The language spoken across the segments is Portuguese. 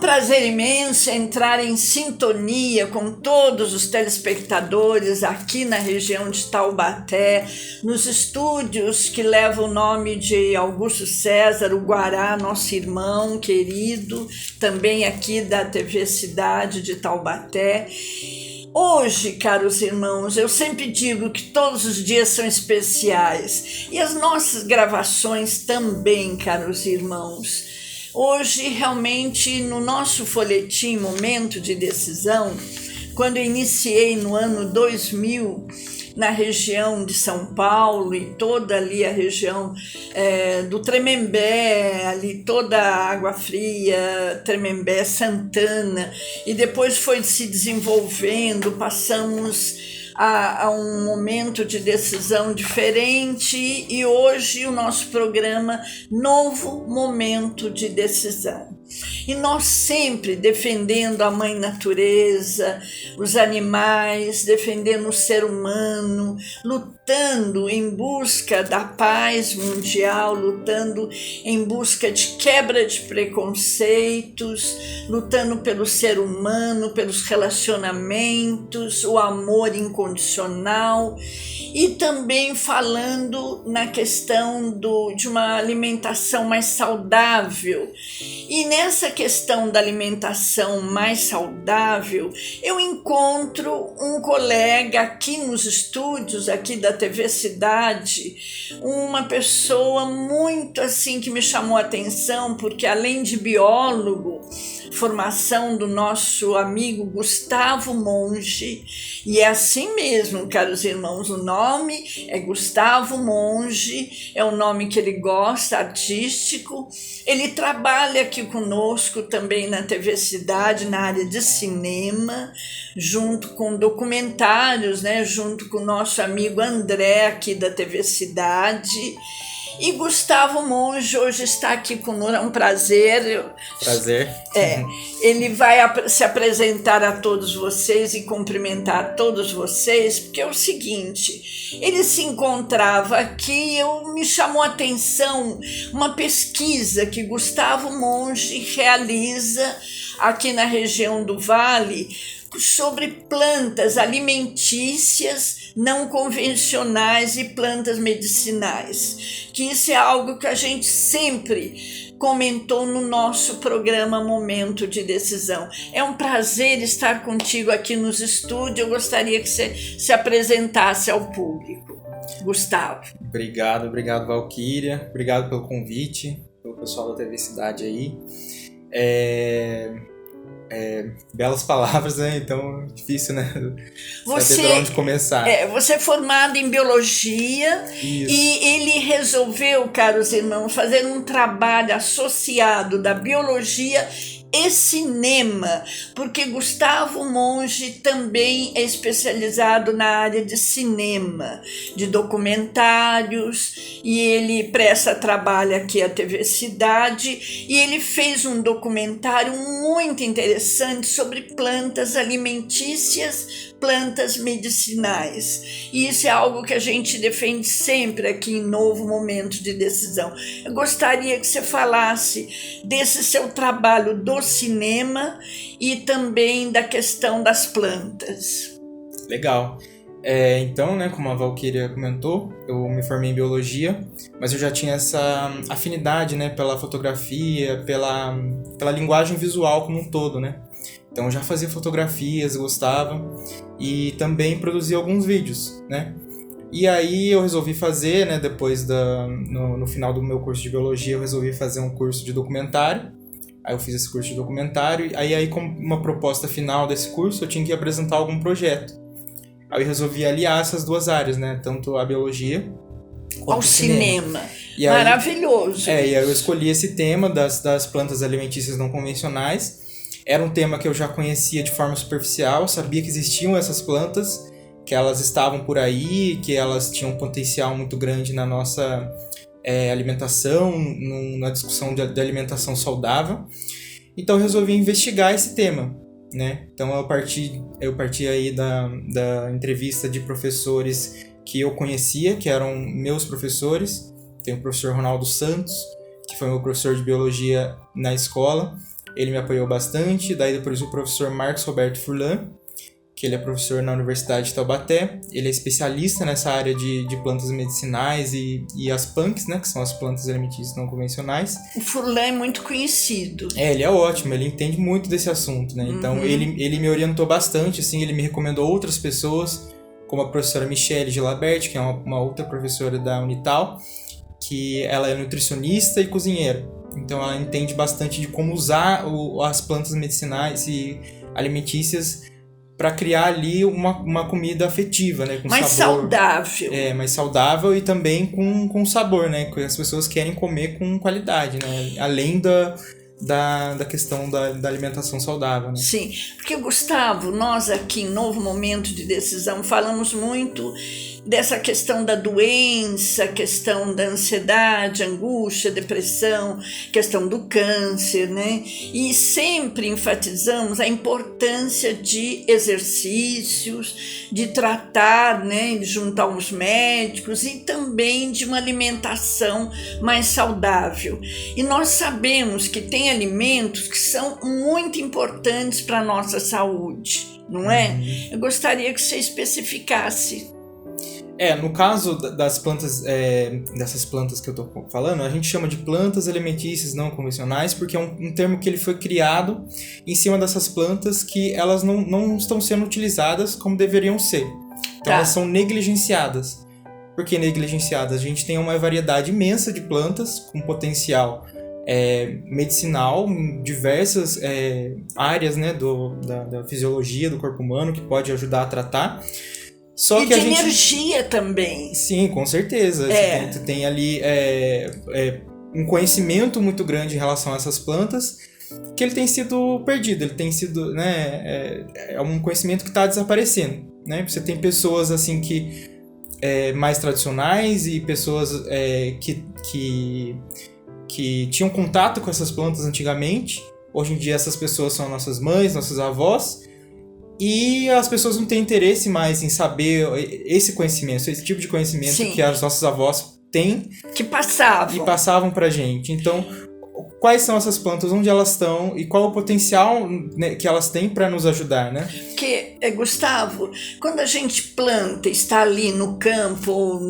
Prazer imenso entrar em sintonia com todos os telespectadores aqui na região de Taubaté, nos estúdios que levam o nome de Augusto César, o Guará, nosso irmão querido, também aqui da TV Cidade de Taubaté. Hoje, caros irmãos, eu sempre digo que todos os dias são especiais e as nossas gravações também, caros irmãos. Hoje, realmente, no nosso folhetim Momento de Decisão, quando eu iniciei no ano 2000, na região de São Paulo e toda ali a região do Tremembé, ali toda a Água Fria, Tremembé, Santana, e depois foi se desenvolvendo, passamos a um momento de decisão diferente e hoje o nosso programa Novo Momento de Decisão. E nós sempre defendendo a mãe natureza, os animais, defendendo o ser humano, lutando em busca da paz mundial, lutando em busca de quebra de preconceitos, lutando pelo ser humano, pelos relacionamentos, o amor incondicional e também falando na questão de uma alimentação mais saudável. E nessa questão da alimentação mais saudável, eu encontro um colega aqui nos estúdios, aqui da TV Cidade, uma pessoa muito assim que me chamou a atenção, porque além de biólogo, formação do nosso amigo Gustavo Monge, e é assim mesmo, caros irmãos, o nome é Gustavo Monge, é o nome que ele gosta, artístico. Ele trabalha aqui conosco também na TV Cidade, na área de cinema, junto com documentários, né, junto com o nosso amigo André aqui da TV Cidade. E Gustavo Monge hoje está aqui conosco, é um prazer. Prazer. Ele vai se apresentar a todos vocês e cumprimentar a todos vocês, porque é o seguinte, ele se encontrava aqui, me chamou a atenção uma pesquisa que Gustavo Monge realiza aqui na região do Vale, sobre plantas alimentícias não convencionais e plantas medicinais, que isso é algo que a gente sempre comentou no nosso programa Momento de Decisão. É um prazer estar contigo aqui nos estúdios, eu gostaria que você se apresentasse ao público. Gustavo. Obrigado, Valquíria, obrigado pelo convite, pelo pessoal da TV Cidade aí. Belas palavras, né? Então, difícil, né? Saber de onde começar. Você é formado em biologia. Isso. E ele resolveu, caros irmãos, fazer um trabalho associado da biologia e cinema, porque Gustavo Monge também é especializado na área de cinema, de documentários, e ele presta trabalho aqui à TV Cidade, e ele fez um documentário muito interessante sobre plantas alimentícias, plantas medicinais, e isso é algo que a gente defende sempre aqui em Novo Momento de Decisão. Eu gostaria que você falasse desse seu trabalho do cinema e também da questão das plantas. Legal. Então, né, como a Valquíria comentou, eu me formei em biologia, mas eu já tinha essa afinidade, né, pela fotografia, pela linguagem visual como um todo, né? Então eu já fazia fotografias, gostava, e também produzia alguns vídeos, né? E aí eu resolvi fazer, né, depois no final do meu curso de biologia, eu resolvi fazer um curso de documentário. Aí eu fiz esse curso de documentário, aí como uma proposta final desse curso, eu tinha que apresentar algum projeto. Aí eu resolvi aliar essas duas áreas, né? Tanto a biologia quanto ao cinema. E aí, maravilhoso. E aí eu escolhi esse tema das plantas alimentícias não convencionais. Era um tema que eu já conhecia de forma superficial, sabia que existiam essas plantas, que elas estavam por aí, que elas tinham um potencial muito grande na nossa alimentação, na discussão de alimentação saudável. Então eu resolvi investigar esse tema, né? Então eu parti aí da entrevista de professores que eu conhecia, que eram meus professores. Tem o professor Ronaldo Santos, que foi meu professor de biologia na escola. Ele me apoiou bastante. Daí depois o professor Marcos Roberto Furlan, que ele é professor na Universidade de Taubaté. Ele é especialista nessa área de plantas medicinais e as punks, né, que são as plantas alimentícias não convencionais. O Furlan é muito conhecido. Ele é ótimo, ele entende muito desse assunto, né? Então ele me orientou bastante, assim, ele me recomendou outras pessoas, como a professora Michele Gilabert, que é uma outra professora da Unital, que ela é nutricionista e cozinheira. Então ela entende bastante de como usar as plantas medicinais e alimentícias para criar ali uma comida afetiva, né? Com mais sabor, saudável. Mais saudável e também com sabor, né? Que as pessoas querem comer com qualidade, né? Além da questão da alimentação saudável, né? Sim, porque, Gustavo, nós aqui em Novo Momento de Decisão falamos muito dessa questão da doença, questão da ansiedade, angústia, depressão, questão do câncer, né? E sempre enfatizamos a importância de exercícios, de tratar, né, junto aos médicos e também de uma alimentação mais saudável. E nós sabemos que tem alimentos que são muito importantes para a nossa saúde, não é? Eu gostaria que você especificasse. No caso das plantas, dessas plantas que eu tô falando, a gente chama de plantas alimentícias não convencionais, porque é um termo que ele foi criado em cima dessas plantas que elas não estão sendo utilizadas como deveriam ser. Então elas são negligenciadas. Por que negligenciadas? A gente tem uma variedade imensa de plantas com potencial medicinal em diversas áreas, né, da fisiologia do corpo humano, que pode ajudar a tratar. Só e que de energia também. Sim, com certeza. Tu tem ali um conhecimento muito grande em relação a essas plantas que ele tem sido perdido. Ele tem sido, né, um conhecimento que está desaparecendo, né? Você tem pessoas assim que mais tradicionais e pessoas que tinham contato com essas plantas antigamente. Hoje em dia essas pessoas são nossas mães, nossas avós. E as pessoas não têm interesse mais em saber esse conhecimento, esse tipo de conhecimento Sim. que as nossas avós têm. Que passavam. E passavam pra gente. Então, quais são essas plantas, onde elas estão e qual o potencial, né, que elas têm para nos ajudar, né? Porque, Gustavo, quando a gente planta, está ali no campo ou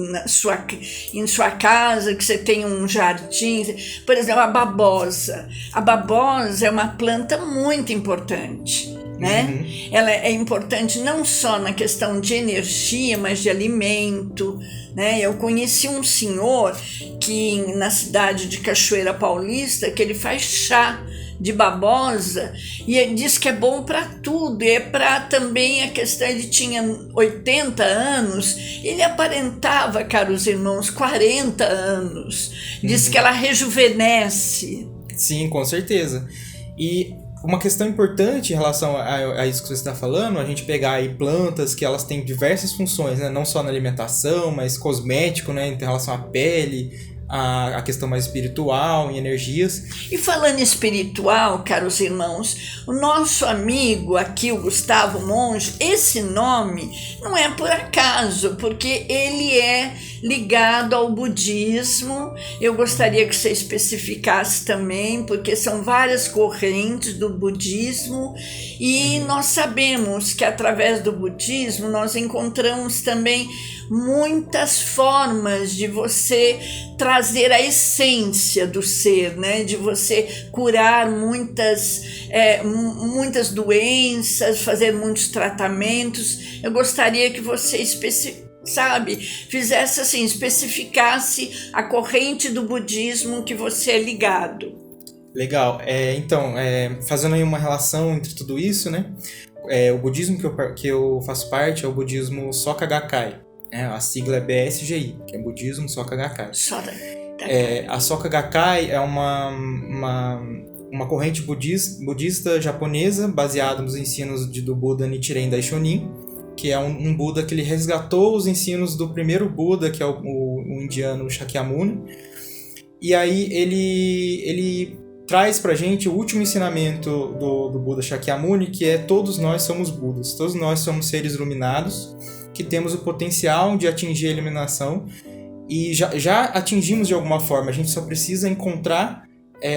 em sua casa, que você tem um jardim, por exemplo, a babosa. A babosa é uma planta muito importante. Né? Ela é importante não só na questão de energia, mas de alimento, né? Eu conheci um senhor que na cidade de Cachoeira Paulista, que ele faz chá de babosa e ele diz que é bom para tudo, e é para também a questão, ele tinha 80 anos, ele aparentava, caros irmãos, 40 anos, diz que ela rejuvenesce. Sim, com certeza. E uma questão importante em relação a isso que você está falando, a gente pegar aí plantas que elas têm diversas funções, né? Não só na alimentação, mas cosmético, né? Em relação à pele, a questão mais espiritual, em energias. E falando em espiritual, caros irmãos, o nosso amigo aqui, o Gustavo Monge, esse nome não é por acaso, porque ele é ligado ao budismo. Eu gostaria que você especificasse também, porque são várias correntes do budismo e nós sabemos que através do budismo nós encontramos também muitas formas de você trazer a essência do ser, né? De você curar muitas doenças, fazer muitos tratamentos. Eu gostaria que você fizesse assim, especificasse a corrente do budismo que você é ligado. Legal. Então, fazendo aí uma relação entre tudo isso, né? O budismo que eu faço parte é o budismo Soka Gakkai. A sigla é BSGI, que é Budismo Soka Gakkai. A Soka Gakkai é uma corrente budista japonesa baseada nos ensinos do Buda Nichiren Daishonin, que é um Buda que ele resgatou os ensinos do primeiro Buda, que é o indiano Shakyamuni. E aí ele traz pra gente o último ensinamento do Buda Shakyamuni, que é: todos nós somos Budas, todos nós somos seres iluminados, que temos o potencial de atingir a iluminação, e já atingimos de alguma forma, a gente só precisa encontrar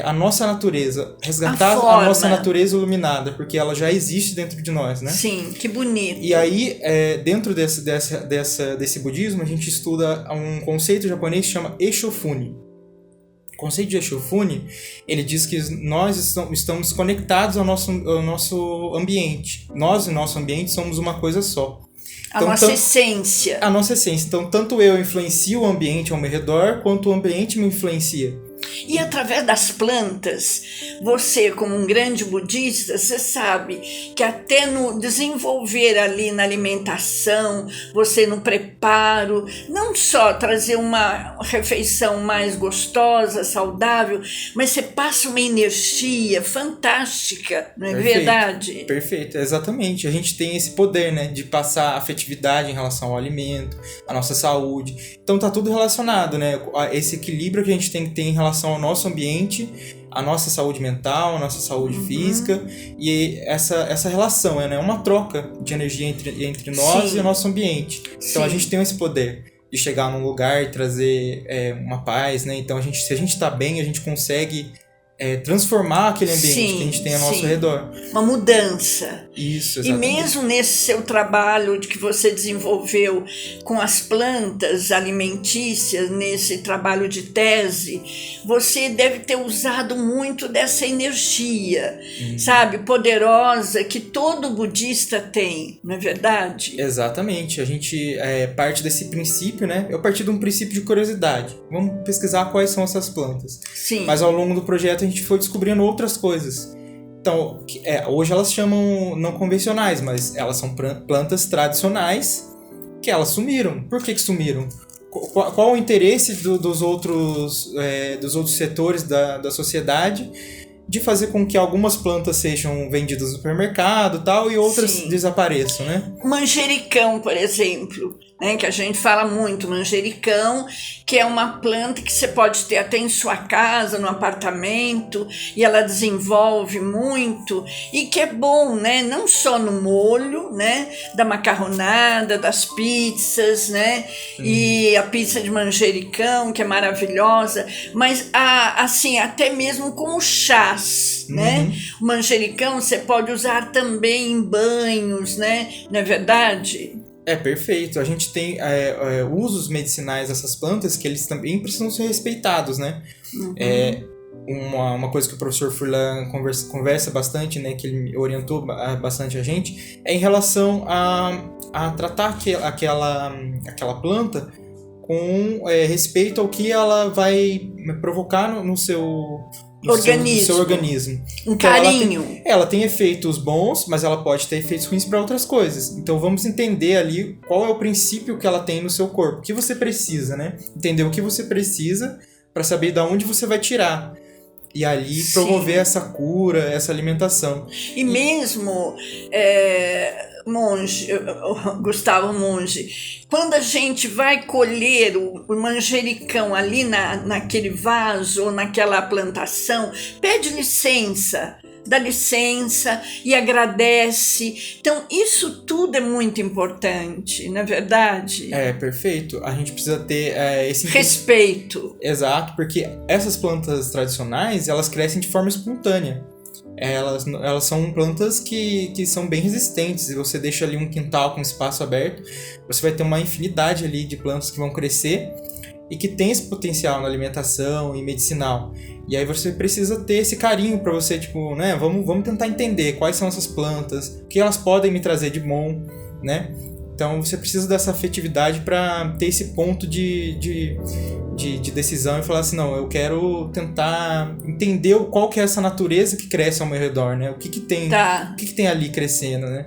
a nossa natureza, resgatar a nossa natureza iluminada, porque ela já existe dentro de nós, né? Sim, que bonito. E aí, dentro desse budismo, a gente estuda um conceito japonês que chama Eshofune. O conceito de Eshofune, ele diz que nós estamos conectados ao nosso ambiente. Nós e o nosso ambiente somos uma coisa só. Então, a nossa essência. A nossa essência. Então, tanto eu influencio o ambiente ao meu redor, quanto o ambiente me influencia. E através das plantas, você, como um grande budista, você sabe que até no desenvolver ali na alimentação, você no preparo, não só trazer uma refeição mais gostosa, saudável, mas você passa uma energia fantástica, não é verdade? Perfeito, exatamente. A gente tem esse poder, né, de passar afetividade em relação ao alimento, à nossa saúde. Então tá tudo relacionado, né? Esse equilíbrio que a gente tem que ter em relação ao nosso ambiente, a nossa saúde mental, a nossa saúde física, e essa relação, né? É uma troca de energia entre nós e o nosso ambiente. Então a gente tem esse poder de chegar num lugar e trazer uma paz, né? Então se a gente está bem, a gente consegue transformar aquele ambiente que a gente tem ao nosso redor. Uma mudança. Isso, exatamente. E mesmo nesse seu trabalho que você desenvolveu com as plantas alimentícias, nesse trabalho de tese, você deve ter usado muito dessa energia, sabe, poderosa, que todo budista tem, não é verdade? Exatamente. A gente parte desse princípio, né? Eu parti de um princípio de curiosidade. Vamos pesquisar quais são essas plantas. Sim. Mas ao longo do projeto a gente foi descobrindo outras coisas. Então, hoje elas chamam não convencionais, mas elas são plantas tradicionais que elas sumiram. Por que sumiram? Qual o interesse dos outros setores da sociedade de fazer com que algumas plantas sejam vendidas no supermercado e tal, e outras desapareçam, né? Manjericão, por exemplo, né, que a gente fala muito, manjericão, que é uma planta que você pode ter até em sua casa, no apartamento, e ela desenvolve muito, e que é bom, né, não só no molho, né, da macarronada, das pizzas, né, e a pizza de manjericão, que é maravilhosa, mas assim, até mesmo como chás, né, o manjericão você pode usar também em banhos, né, não é verdade? Perfeito. A gente tem usos medicinais dessas plantas que eles também precisam ser respeitados, né? Uma coisa que o professor Furlan conversa bastante, né, que ele orientou bastante a gente, é em relação a tratar aquela planta com respeito ao que ela vai provocar no seu organismo. Um carinho. Ela tem efeitos bons, mas ela pode ter efeitos ruins para outras coisas. Então vamos entender ali qual é o princípio que ela tem no seu corpo. O que você precisa, né? Entender o que você precisa para saber de onde você vai tirar. E ali promover essa cura, essa alimentação. E mesmo... Gustavo Monge, quando a gente vai colher o manjericão ali naquele vaso ou naquela plantação, pede licença, dá licença e agradece. Então isso tudo é muito importante, não é verdade? Perfeito. A gente precisa ter esse respeito. Exato, porque essas plantas tradicionais, elas crescem de forma espontânea. Elas são plantas que são bem resistentes. Se você deixa ali um quintal com espaço aberto, você vai ter uma infinidade ali de plantas que vão crescer e que tem esse potencial na alimentação e medicinal. E aí você precisa ter esse carinho para você, tipo, né? Vamos tentar entender quais são essas plantas, o que elas podem me trazer de bom, né? Então você precisa dessa afetividade para ter esse ponto de decisão e falar assim, não, eu quero tentar entender qual que é essa natureza que cresce ao meu redor, né? O que tem ali crescendo, né?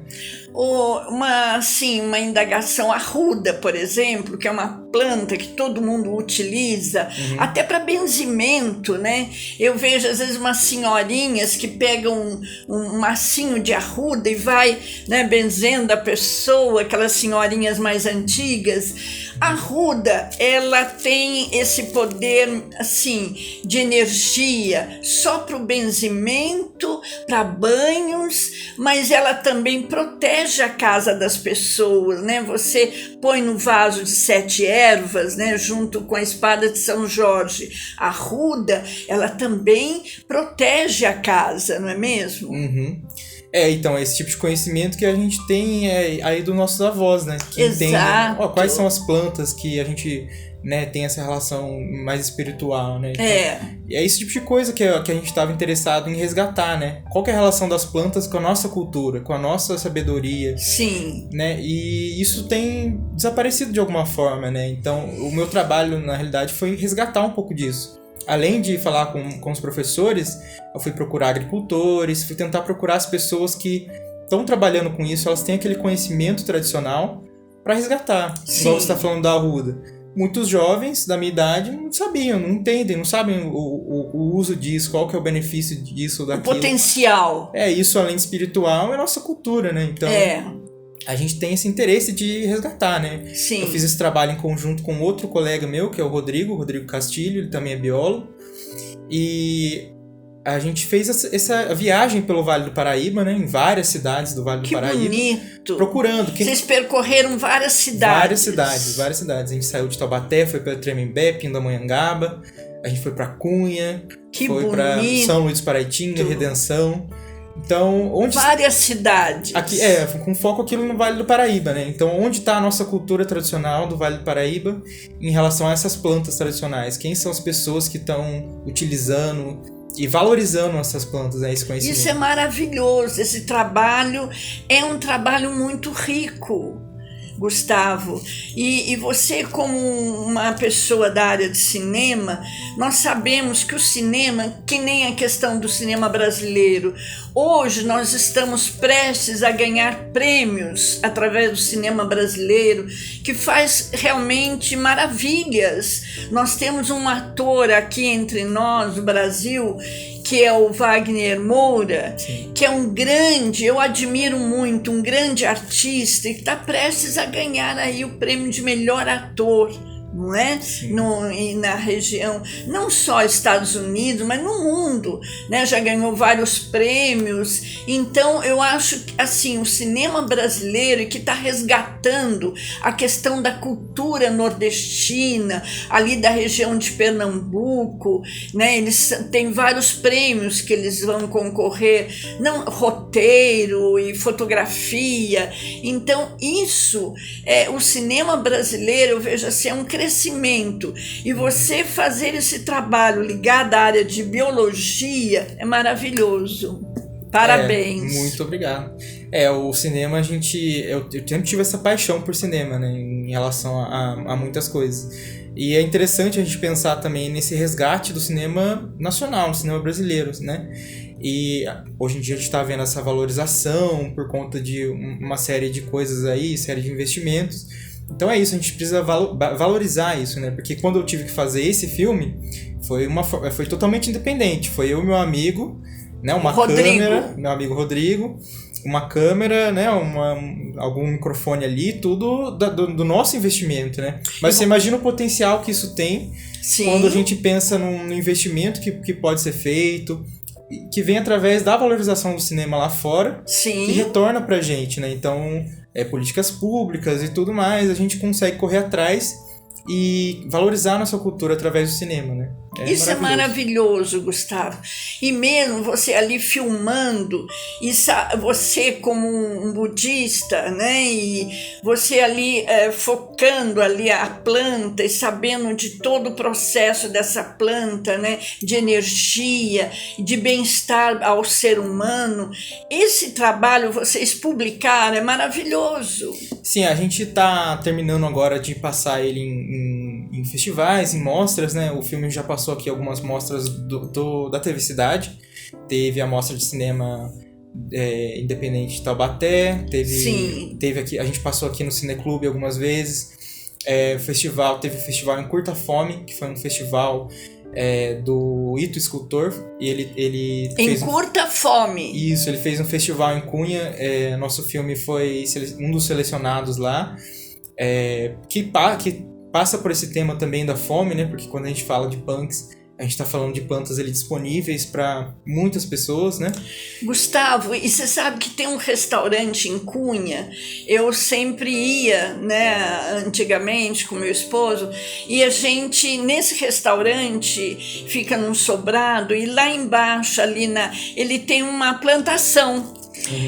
uma indagação arruda, por exemplo, que é uma planta que todo mundo utiliza, até para benzimento, né? Eu vejo às vezes umas senhorinhas que pegam um massinho de arruda e vai, né, benzendo a pessoa, aquelas senhorinhas mais antigas. A arruda, ela tem esse poder, assim, de energia só para o benzimento, para banhos, mas ela também protege a casa das pessoas, né? Você põe no vaso de 7 ervas, né, junto com a espada de São Jorge. A arruda, ela também protege a casa, não é mesmo? Então, esse tipo de conhecimento que a gente tem aí dos nossos avós, né? Que entendem quais são as plantas que a gente, né, tem essa relação mais espiritual, né? Então, e é esse tipo de coisa que a gente estava interessado em resgatar, né? Qual que é a relação das plantas com a nossa cultura, com a nossa sabedoria? Sim. Né? E isso tem desaparecido de alguma forma, né? Então, o meu trabalho, na realidade, foi resgatar um pouco disso. Além de falar com os professores, eu fui procurar agricultores, fui tentar procurar as pessoas que estão trabalhando com isso, elas têm aquele conhecimento tradicional para resgatar. Sim. Igual você está falando da arruda. Muitos jovens da minha idade não sabiam, não entendem, não sabem o uso disso, qual que é o benefício disso ou daquilo. O potencial. Isso além de espiritual é nossa cultura, né? Então, a gente tem esse interesse de resgatar, né? Sim. Eu fiz esse trabalho em conjunto com outro colega meu, que é o Rodrigo Castilho, ele também é biólogo. E a gente fez essa viagem pelo Vale do Paraíba, né? Em várias cidades do Vale do Paraíba. Que bonito! Procurando. Vocês percorreram várias cidades. Várias cidades. A gente saiu de Taubaté, foi para Tremembé, Pindamonhangaba. A gente foi para Cunha. Foi para São Luís do Paraitinga, Redenção. Então, várias cidades. Aqui, com foco aquilo no Vale do Paraíba, né? Então, onde está a nossa cultura tradicional do Vale do Paraíba em relação a essas plantas tradicionais? Quem são as pessoas que estão utilizando e valorizando essas plantas, né? Esse conhecimento. Isso é maravilhoso. Esse trabalho é um trabalho muito rico, Gustavo. E você, como uma pessoa da área de cinema, nós sabemos que o cinema, que nem a questão do cinema brasileiro, hoje nós estamos prestes a ganhar prêmios através do cinema brasileiro, que faz realmente maravilhas. Nós temos um ator aqui entre nós, do Brasil, que é o Wagner Moura, Sim. que é eu admiro muito, um grande artista, e que está prestes a ganhar aí o prêmio de melhor ator, não é? Na região, não só Estados Unidos, mas no mundo, né? Já ganhou vários prêmios. Então eu acho que assim, o cinema brasileiro, que está resgatando a questão da cultura nordestina, ali da região de Pernambuco, né? Eles têm vários prêmios que eles vão concorrer, não, roteiro e fotografia. Então isso, o cinema brasileiro, eu vejo assim, é um crescimento. E você fazer esse trabalho ligado à área de biologia é maravilhoso. Parabéns. Muito obrigado. O cinema, eu sempre tive essa paixão por cinema, né, em relação a muitas coisas. E é interessante a gente pensar também nesse resgate do cinema nacional, do cinema brasileiro, né? E hoje em dia a gente está vendo essa valorização por conta de uma série de coisas aí, série de investimentos. Então é isso, a gente precisa valorizar isso, né? Porque quando eu tive que fazer esse filme, foi totalmente independente. Foi eu e meu amigo, né? Uma câmera, meu amigo Rodrigo, uma câmera, né? Algum microfone ali, tudo do nosso investimento, né? Mas você imagina o potencial que isso tem. Sim. Quando a gente pensa no investimento que pode ser feito, que vem através da valorização do cinema lá fora, Sim. que retorna pra gente, né? Então, políticas públicas e tudo mais, a gente consegue correr atrás e valorizar a nossa cultura através do cinema, né? Isso é maravilhoso, Gustavo. E mesmo você ali filmando, você como um budista, né? E você ali focando ali a planta e sabendo de todo o processo dessa planta, né? De energia, de bem-estar ao ser humano. Esse trabalho, vocês publicaram, é maravilhoso. Sim, a gente está terminando agora de passar ele em festivais, em mostras, né? O filme já passou aqui algumas mostras da TV Cidade. Teve a mostra de cinema Independente de Taubaté, Sim. teve aqui, a gente passou aqui no Cineclube algumas vezes. Teve o festival em Curta Fome, que foi um festival do Ito Escultor, e ele em Curta Fome. Isso, ele fez um festival em Cunha. Nosso filme foi um dos selecionados lá, que passa por esse tema também da fome, né? Porque quando a gente fala de punks, a gente está falando de plantas ali disponíveis para muitas pessoas, né? Gustavo, e você sabe que tem um restaurante em Cunha, eu sempre ia, né, antigamente com meu esposo, e a gente, nesse restaurante, fica num sobrado, e lá embaixo, ele tem uma plantação.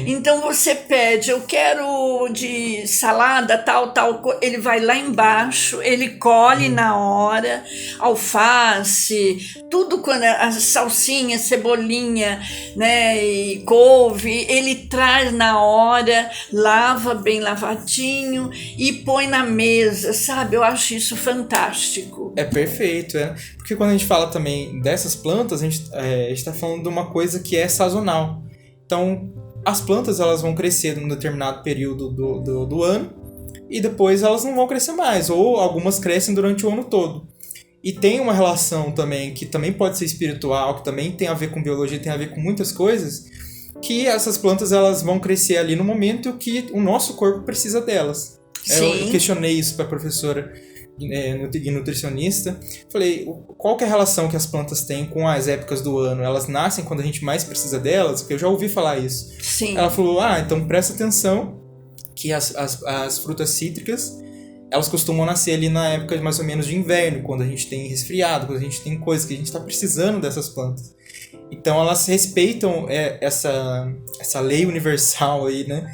Então você pede, eu quero de salada, tal, ele vai lá embaixo, ele colhe na hora, alface, tudo, quando a salsinha, cebolinha, né, e couve, ele traz na hora, lava bem lavadinho e põe na mesa, sabe? Eu acho isso fantástico. É perfeito, porque quando a gente fala também dessas plantas, a gente está falando de uma coisa que é sazonal. Então, as plantas elas vão crescer num determinado período do ano e depois elas não vão crescer mais, ou algumas crescem durante o ano todo. E tem uma relação também, que também pode ser espiritual, que também tem a ver com biologia, tem a ver com muitas coisas, que essas plantas elas vão crescer ali no momento que o nosso corpo precisa delas. Eu questionei isso para a professora e nutricionista. Falei, qual que é a relação que as plantas têm com as épocas do ano? Elas nascem quando a gente mais precisa delas? Porque eu já ouvi falar isso. Sim. Ela falou, então presta atenção que as frutas cítricas, elas costumam nascer ali na época mais ou menos de inverno, quando a gente tem resfriado, quando a gente tem coisas que a gente está precisando dessas plantas. Então elas respeitam essa lei universal aí, né?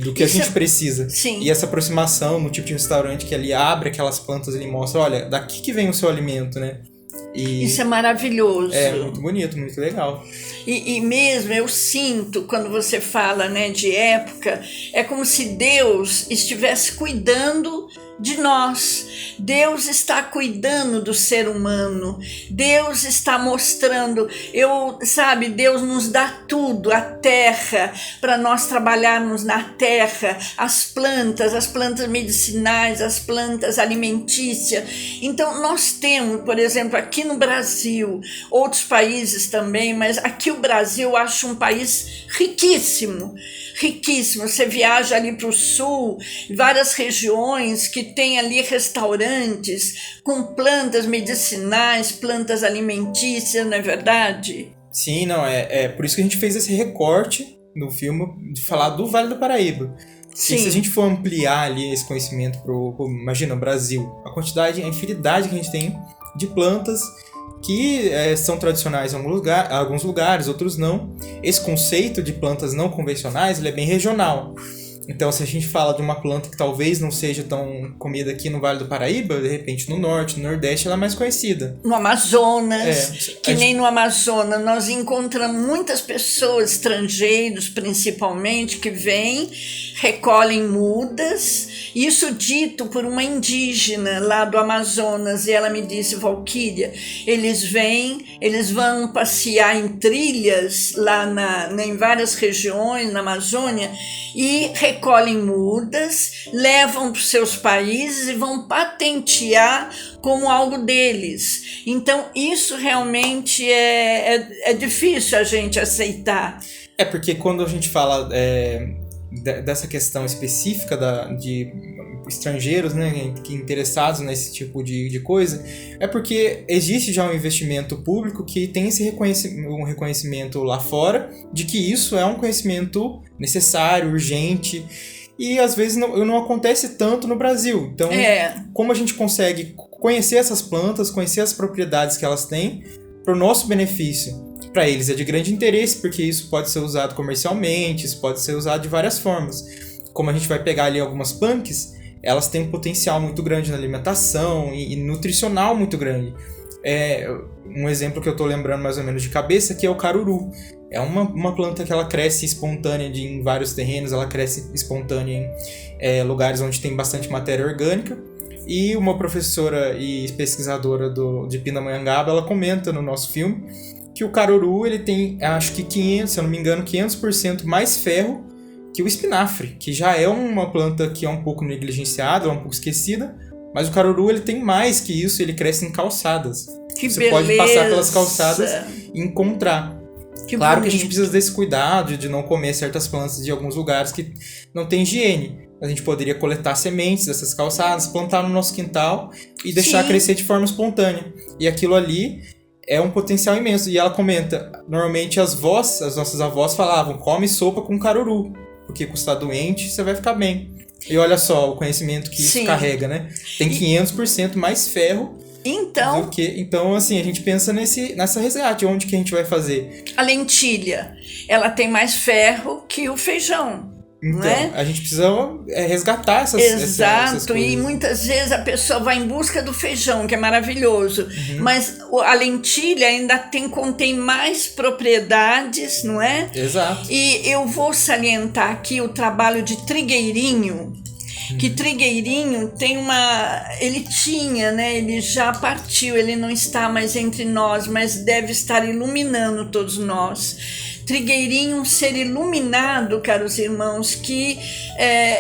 Do que a gente precisa. Sim. E essa aproximação no tipo de restaurante que ali abre aquelas plantas, ele mostra, olha, daqui que vem o seu alimento, né? Isso é maravilhoso. É muito bonito, muito legal. E mesmo eu sinto, quando você fala, né, de época, é como se Deus estivesse cuidando de nós. Deus está cuidando do ser humano. Deus está mostrando, Deus nos dá tudo, a terra, para nós trabalharmos na terra, as plantas medicinais, as plantas alimentícias. Então nós temos, por exemplo, aqui no Brasil, outros países também, mas aqui o Brasil eu acho um país riquíssimo. Você viaja ali para o sul, várias regiões que tem ali restaurantes com plantas medicinais, plantas alimentícias, não é verdade? Sim, não, é por isso que a gente fez esse recorte no filme, de falar do Vale do Paraíba. Sim. E se a gente for ampliar ali esse conhecimento imagina, o Brasil, a infinidade que a gente tem de plantas que são tradicionais em alguns lugares, outros não. Esse conceito de plantas não convencionais, ele é bem regional. Então, se a gente fala de uma planta que talvez não seja tão comida aqui no Vale do Paraíba, de repente no Norte, no Nordeste, ela é mais conhecida. No Amazonas, nem no Amazonas, nós encontramos muitas pessoas, estrangeiros principalmente, que vêm, recolhem mudas, isso dito por uma indígena lá do Amazonas, e ela me disse, Valquíria, eles vão passear em trilhas lá em várias regiões na Amazônia e recolhem mudas, levam para os seus países e vão patentear como algo deles. Então isso realmente é difícil a gente aceitar. Porque quando a gente fala dessa questão específica de estrangeiros, né, que interessados nesse tipo de coisa, é porque existe já um investimento público que tem um reconhecimento lá fora de que isso é um conhecimento necessário, urgente, e às vezes não acontece tanto no Brasil. Então, como a gente consegue conhecer essas plantas, conhecer as propriedades que elas têm para o nosso benefício? Para eles é de grande interesse, porque isso pode ser usado comercialmente, isso pode ser usado de várias formas. Como a gente vai pegar ali algumas punks, elas têm um potencial muito grande na alimentação e nutricional muito grande. Um exemplo que eu estou lembrando mais ou menos de cabeça, que é o caruru. É uma planta que ela cresce espontânea em vários terrenos, ela cresce espontânea em lugares onde tem bastante matéria orgânica. E uma professora e pesquisadora de Pindamonhangaba, ela comenta no nosso filme que o caruru ele tem, acho que 500, se eu não me engano, 500% mais ferro que o espinafre, que já é uma planta que é um pouco negligenciada, um pouco esquecida, mas o caruru ele tem mais que isso, ele cresce em calçadas. Que Você beleza. pode passar pelas calçadas e encontrar. Que claro bonito. que a gente precisa desse cuidado de não comer certas plantas de alguns lugares que não tem higiene. A gente poderia coletar sementes dessas calçadas, plantar no nosso quintal e deixar Sim. crescer de forma espontânea. E aquilo ali é um potencial imenso. E ela comenta, normalmente as nossas avós falavam, come sopa com caruru, porque com está doente você vai ficar bem. E olha só o conhecimento que isso Sim. carrega, né? Tem 500% mais ferro Então, do que... Então, assim, a gente pensa nessa resgate. Onde que a gente vai fazer? a lentilha, ela tem mais ferro que o feijão. Então, não é? a gente precisa resgatar essas Exato, coisas. e muitas vezes a pessoa vai em busca do feijão, que é maravilhoso, mas a lentilha ainda contém mais propriedades, não é? Exato. E eu vou salientar aqui o trabalho de Trigueirinho, que Trigueirinho tem ele tinha, né? Ele já partiu, ele não está mais entre nós, mas deve estar iluminando todos nós. Trigueirinho, um ser iluminado, caros irmãos, que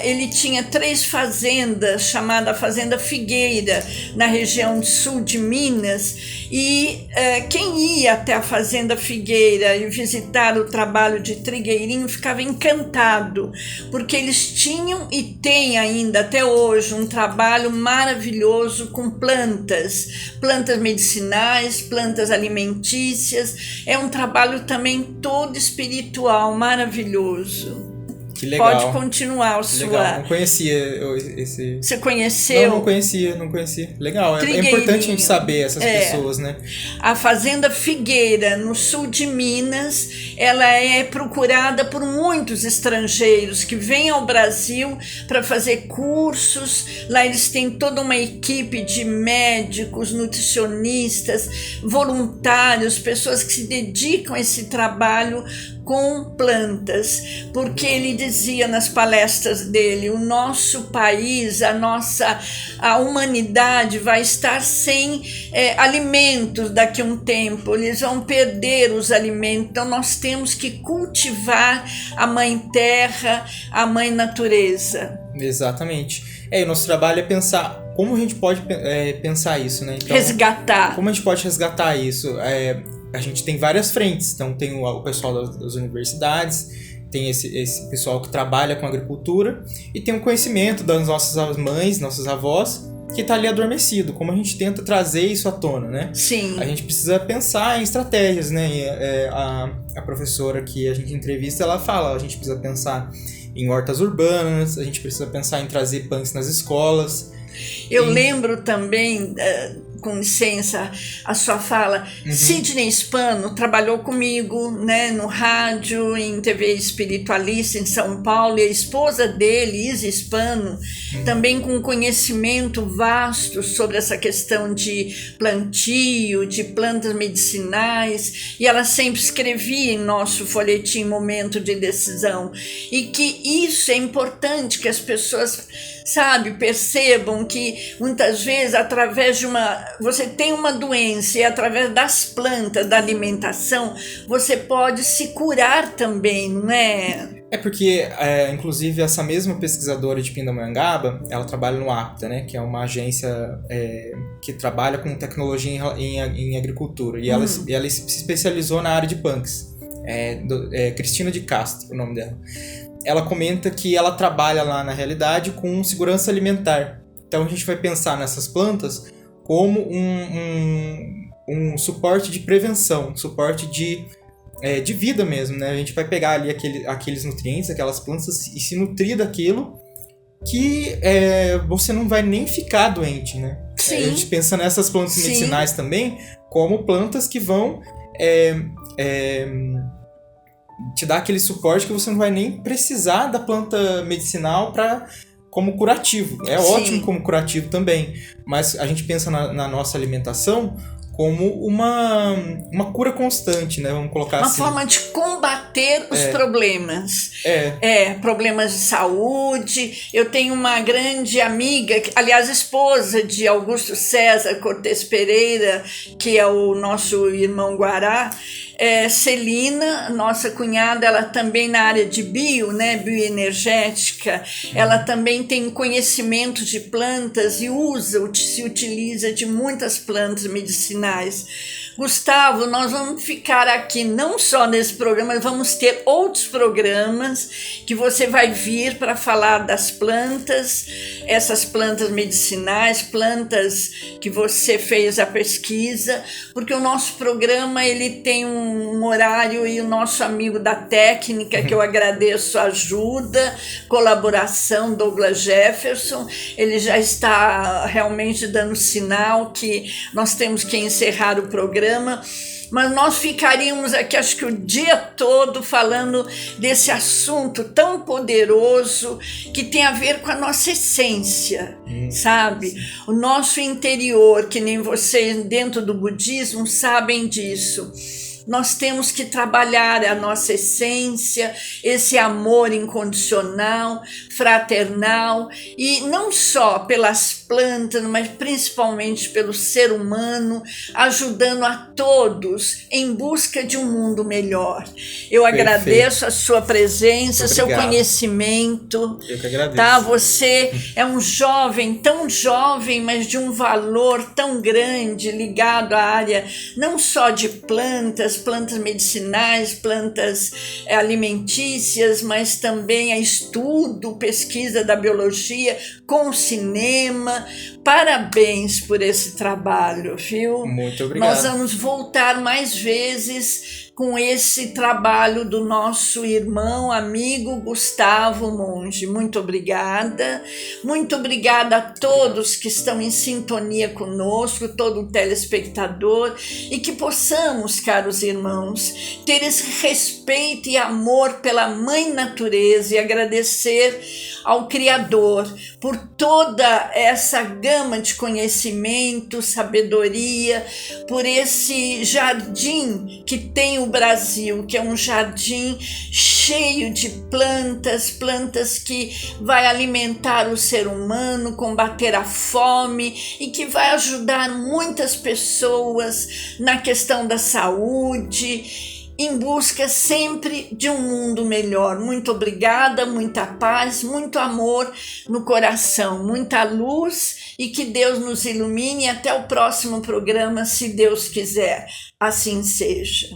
ele tinha 3 fazendas, chamada Fazenda Figueira, na região sul de Minas, e quem ia até a Fazenda Figueira e visitar o trabalho de Trigueirinho ficava encantado, porque eles tinham e têm ainda até hoje um trabalho maravilhoso com plantas medicinais, plantas alimentícias. É um trabalho também todo espiritual, maravilhoso. Que legal. Pode continuar o Que legal. sua. Não conhecia esse... Você conheceu? Não conhecia. Legal. É Trigueirinho. importante a gente saber essas pessoas, né? A Fazenda Figueira, no sul de Minas, ela é procurada por muitos estrangeiros que vêm ao Brasil para fazer cursos. Lá eles têm toda uma equipe de médicos, nutricionistas, voluntários, pessoas que se dedicam a esse trabalho com plantas, porque ele dizia nas palestras dele, o nosso país, a humanidade vai estar sem alimentos daqui a um tempo, eles vão perder os alimentos, então nós temos que cultivar a mãe terra, a mãe natureza. Exatamente. E o nosso trabalho é pensar como a gente pode pensar isso, né? Então, resgatar. Como a gente pode resgatar isso? A gente tem várias frentes, então tem o pessoal das universidades, tem esse pessoal que trabalha com agricultura e tem o conhecimento das nossas mães, nossas avós, que está ali adormecido. Como a gente tenta trazer isso à tona, né? Sim. A gente precisa pensar em estratégias, né? A professora que a gente entrevista, ela fala, a gente precisa pensar em hortas urbanas, a gente precisa pensar em trazer punks nas escolas. Eu lembro também, com licença, a sua fala, Sidney Spano trabalhou comigo, né, no rádio, em TV espiritualista em São Paulo, e a esposa dele, Isa Spano, também com conhecimento vasto sobre essa questão de plantio, de plantas medicinais, e ela sempre escrevia em nosso folhetim Momento de Decisão, e que isso é importante, que as pessoas, percebam que muitas vezes através de você tem uma doença e através das plantas, da alimentação, você pode se curar também, não é? Porque, inclusive, essa mesma pesquisadora de Pindamonhangaba, ela trabalha no APTA, né, que é uma agência que trabalha com tecnologia em agricultura, e ela se especializou na área de punks. Cristina de Castro, o nome dela. Ela comenta que ela trabalha lá, na realidade, com segurança alimentar. Então, a gente vai pensar nessas plantas como um suporte de prevenção, um suporte de vida mesmo, né? A gente vai pegar ali aqueles nutrientes, aquelas plantas, e se nutrir daquilo que você não vai nem ficar doente, né? Sim. A gente pensa nessas plantas medicinais também como plantas que vão te dar aquele suporte que você não vai nem precisar da planta medicinal como curativo. É ótimo como curativo também, mas a gente pensa na nossa alimentação como uma cura constante, né? Vamos colocar uma assim. forma de combater os problemas. Problemas de saúde. Eu tenho uma grande amiga, aliás, esposa de Augusto César Cortes Pereira, que é o nosso irmão Guará, Celina, nossa cunhada, ela também na área de bioenergética, ela também tem conhecimento de plantas e se utiliza de muitas plantas medicinais. Gustavo, nós vamos ficar aqui não só nesse programa, mas vamos ter outros programas que você vai vir para falar das plantas, essas plantas medicinais, plantas que você fez a pesquisa, porque o nosso programa ele tem um horário e o nosso amigo da técnica, que eu agradeço a ajuda, colaboração, Douglas Jefferson, ele já está realmente dando sinal que nós temos que encerrar o programa, mas nós ficaríamos aqui acho que o dia todo falando desse assunto tão poderoso que tem a ver com a nossa essência, sabe? O nosso interior, que nem vocês dentro do budismo sabem disso. Nós temos que trabalhar a nossa essência, esse amor incondicional, fraternal, e não só pelas plantas, mas principalmente pelo ser humano, ajudando a todos em busca de um mundo melhor. Eu agradeço a sua presença, seu conhecimento. Eu que agradeço. Tá? Você é um jovem, tão jovem, mas de um valor tão grande, ligado à área não só de plantas medicinais, plantas alimentícias, mas também a estudo, pesquisa da biologia, com cinema. Parabéns por esse trabalho, viu? Muito obrigado. Nós vamos voltar mais vezes com esse trabalho do nosso irmão, amigo Gustavo Monge. Muito obrigada. Muito obrigada a todos que estão em sintonia conosco, todo o telespectador, e que possamos, caros irmãos, ter esse respeito e amor pela Mãe Natureza e agradecer ao Criador por toda essa gama de conhecimento, sabedoria, por esse jardim que tem o Brasil, que é um jardim cheio de plantas que vai alimentar o ser humano, combater a fome e que vai ajudar muitas pessoas na questão da saúde, em busca sempre de um mundo melhor. Muito obrigada, muita paz, muito amor no coração, muita luz, e que Deus nos ilumine. Até o próximo programa, se Deus quiser. Assim seja.